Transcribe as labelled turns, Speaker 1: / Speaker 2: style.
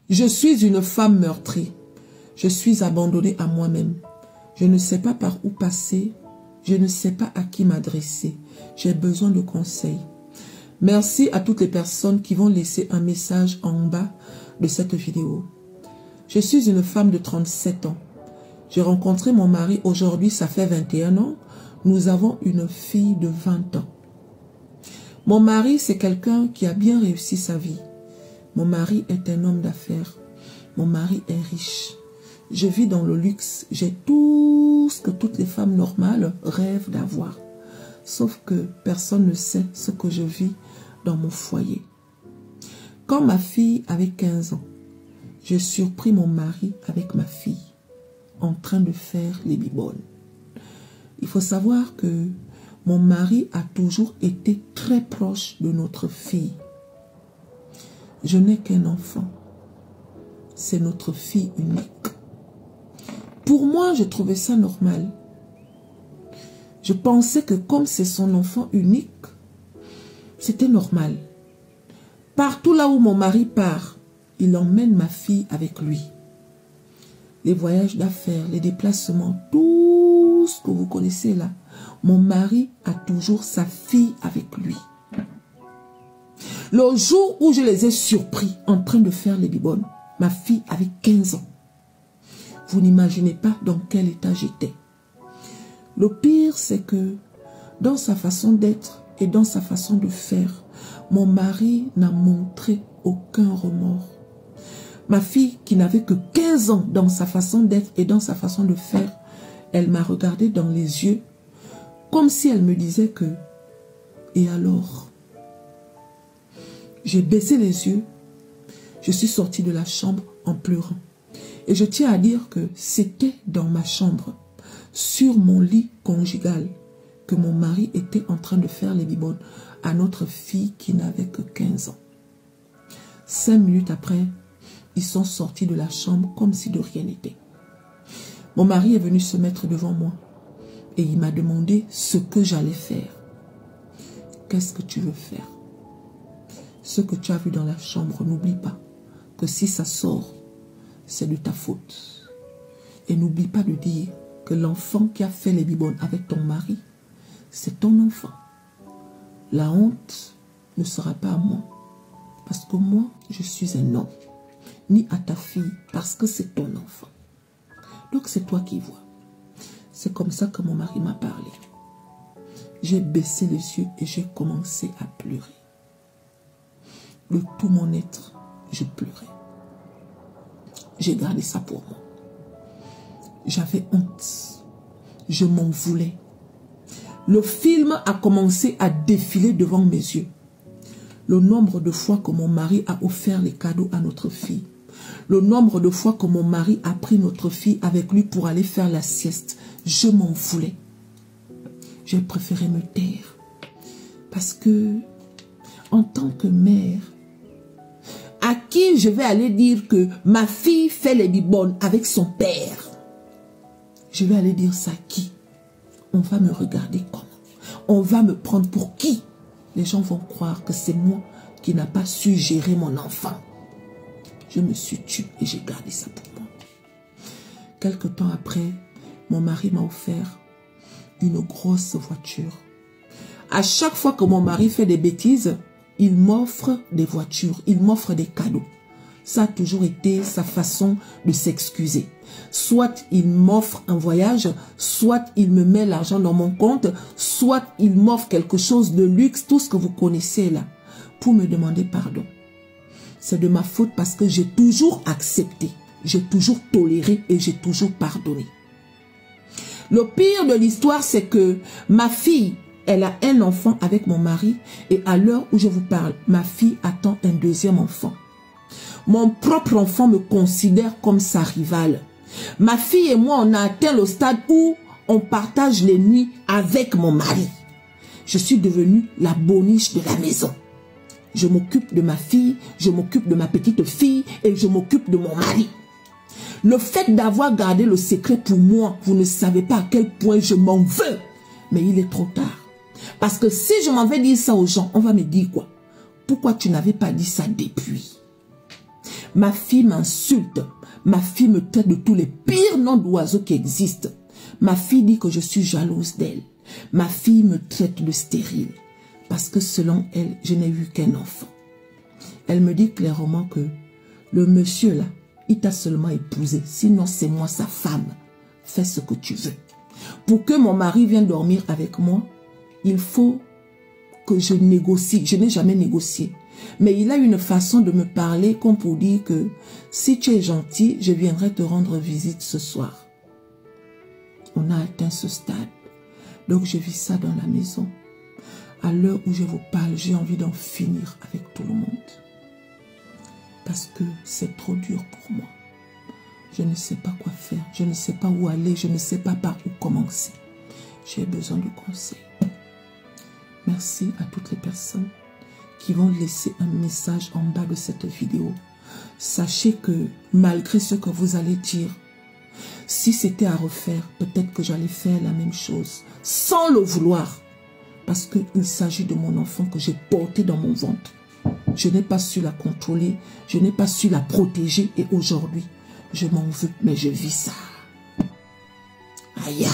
Speaker 1: Je suis une femme meurtrie. Je suis abandonnée à moi-même. Je ne sais pas par où passer. Je ne sais pas à qui m'adresser. J'ai besoin de conseils. Merci à toutes les personnes qui vont laisser un message en bas de cette vidéo. Je suis une femme de 37 ans. J'ai rencontré mon mari aujourd'hui, ça fait 21 ans. Nous avons une fille de 20 ans. Mon mari, c'est quelqu'un qui a bien réussi sa vie. Mon mari est un homme d'affaires. Mon mari est riche. Je vis dans le luxe. J'ai tout ce que toutes les femmes normales rêvent d'avoir. Sauf que personne ne sait ce que je vis dans mon foyer. Quand ma fille avait 15 ans, j'ai surpris mon mari avec ma fille en train de faire les bibones. Il faut savoir que mon mari a toujours été très proche de notre fille. Je n'ai qu'un enfant. C'est notre fille unique. Pour moi, je trouvais ça normal. Je pensais que comme c'est son enfant unique, c'était normal. Partout là où mon mari part, il emmène ma fille avec lui. Les voyages d'affaires, les déplacements, tout ce que vous connaissez là. Mon mari a toujours sa fille avec lui. Le jour où je les ai surpris en train de faire les bibones, ma fille avait 15 ans. Vous n'imaginez pas dans quel état j'étais. Le pire, c'est que dans sa façon d'être et dans sa façon de faire, mon mari n'a montré aucun remords. Ma fille, qui n'avait que 15 ans dans sa façon d'être et dans sa façon de faire, elle m'a regardé dans les yeux comme si elle me disait que « Et alors ?» J'ai baissé les yeux, je suis sortie de la chambre en pleurant. Et je tiens à dire que c'était dans ma chambre, sur mon lit conjugal, que mon mari était en train de faire les bibones à notre fille qui n'avait que 15 ans. 5 minutes après, ils sont sortis de la chambre comme si de rien n'était. Mon mari est venu se mettre devant moi et il m'a demandé ce que j'allais faire. Qu'est-ce que tu veux faire? Ce que tu as vu dans la chambre, n'oublie pas que si ça sort, c'est de ta faute. Et n'oublie pas de dire que l'enfant qui a fait les bibones avec ton mari, c'est ton enfant. La honte ne sera pas à moi, parce que moi, je suis un homme, ni à ta fille, parce que c'est ton enfant. Donc c'est toi qui vois. C'est comme ça que mon mari m'a parlé. J'ai baissé les yeux et j'ai commencé à pleurer. De tout mon être, je pleurais. J'ai gardé ça pour moi. J'avais honte. Je m'en voulais. Le film a commencé à défiler devant mes yeux. Le nombre de fois que mon mari a offert les cadeaux à notre fille. Le nombre de fois que mon mari a pris notre fille avec lui pour aller faire la sieste. Je m'en voulais. J'ai préféré me taire. Parce que, en tant que mère, à qui je vais aller dire que ma fille fait les bibones avec son père? Je vais aller dire ça à qui? On va me regarder comment? On va me prendre pour qui? Les gens vont croire que c'est moi qui n'a pas su gérer mon enfant. Je me suis tue et j'ai gardé ça pour moi. Quelque temps après, mon mari m'a offert une grosse voiture. À chaque fois que mon mari fait des bêtises, il m'offre des voitures, il m'offre des cadeaux. Ça a toujours été sa façon de s'excuser. Soit il m'offre un voyage, soit il me met l'argent dans mon compte, soit il m'offre quelque chose de luxe, tout ce que vous connaissez là, pour me demander pardon. C'est de ma faute parce que j'ai toujours accepté, j'ai toujours toléré et j'ai toujours pardonné. Le pire de l'histoire, c'est que ma fille, elle a un enfant avec mon mari et à l'heure où je vous parle, ma fille attend un deuxième enfant. Mon propre enfant me considère comme sa rivale. Ma fille et moi, on a atteint le stade où on partage les nuits avec mon mari. Je suis devenue la boniche de la maison. Je m'occupe de ma fille, je m'occupe de ma petite fille et je m'occupe de mon mari. Le fait d'avoir gardé le secret pour moi, vous ne savez pas à quel point je m'en veux. Mais il est trop tard. Parce que si je m'en vais dire ça aux gens, on va me dire quoi? Pourquoi tu n'avais pas dit ça depuis? Ma fille m'insulte. Ma fille me traite de tous les pires noms d'oiseaux qui existent. Ma fille dit que je suis jalouse d'elle. Ma fille me traite de stérile. Parce que selon elle, je n'ai eu qu'un enfant. Elle me dit clairement que le monsieur là, il t'a seulement épousé. Sinon, c'est moi sa femme. Fais ce que tu veux. Pour que mon mari vienne dormir avec moi, il faut que je négocie. Je n'ai jamais négocié. Mais il a une façon de me parler comme pour dire que si tu es gentil, je viendrai te rendre visite ce soir. On a atteint ce stade. Donc je vis ça dans la maison. À l'heure où je vous parle, j'ai envie d'en finir avec tout le monde. Parce que c'est trop dur pour moi. Je ne sais pas quoi faire. Je ne sais pas où aller. Je ne sais pas par où commencer. J'ai besoin de conseils. Merci à toutes les personnes qui vont laisser un message en bas de cette vidéo. Sachez que malgré ce que vous allez dire, si c'était à refaire, peut-être que j'allais faire la même chose sans le vouloir. Parce qu'il s'agit de mon enfant que j'ai porté dans mon ventre. Je n'ai pas su la contrôler, je n'ai pas su la protéger et aujourd'hui, je m'en veux, mais je vis ça. Aïe!